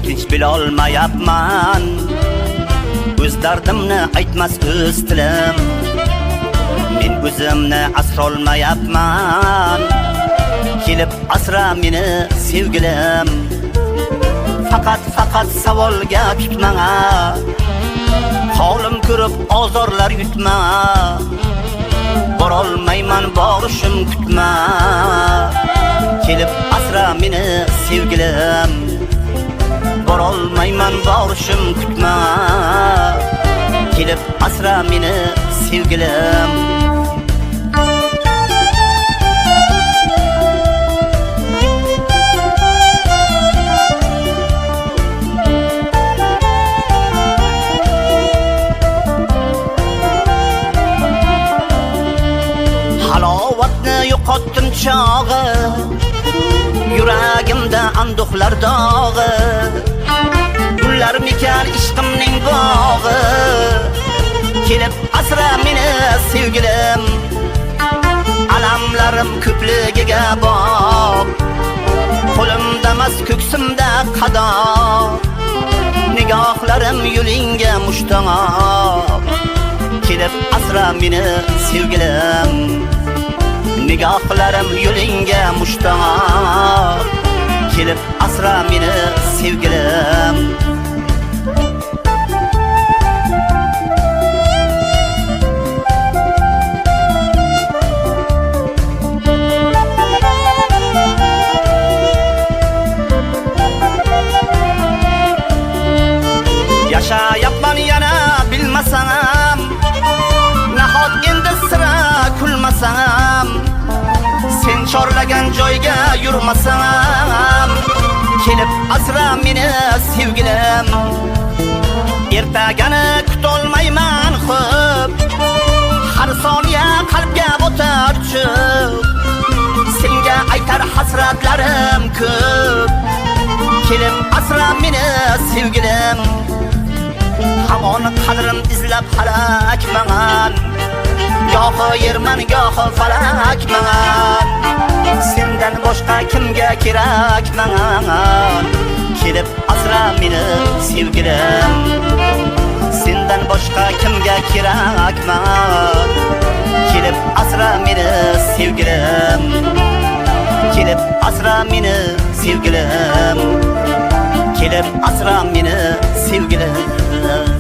tinch bilolmayapman. O'z dardimni aytmas o'z tilim, men o'zimni asrolmayapman. Kelib asra meni sevgilim, faqat savolga tutma. Holim ko'rib ozorlar yutma. Borolmayman borishim kutma. Kelib asra meni sevgilim, borolmayman borishim kutma. Kelib asra meni sevgilim. Halovatni yo'qotdim chog'i, yuragimda anduhlar dog'i. Gullar mikan ishqimning bog'i, kelib asra meni sevgilim. Alamlarim ko'pligiga bog', qo'limda emas ko'ksimda qadoq. Nigohlarim yo'lingga mushtoq, kelib asra meni sevgilim. Nigohlarim yo'lingga mushtoq, kelib asra meni sevgilim. Yashayapman yana bilmasam, nahot endi sira kulmasam. Sen chorlagan joyga yurmasam, kelib asra meni sevgilim. Ertagani kutolmayman xo'p, har soniya qalbga botar cho'p. Senga aytar hasratlarim ko'p, kelib asra meni sevgilim. Hamon qadrim izlab halakman, gohi yerman gohi falakman. Sendan boshqa kimga kerakman, kelib asra meni sevgilim. Sendan boshqa kimga kerakman, kelib asra meni sevgilim. Kelib asra meni sevgilim, kelib asra meni sevgilim.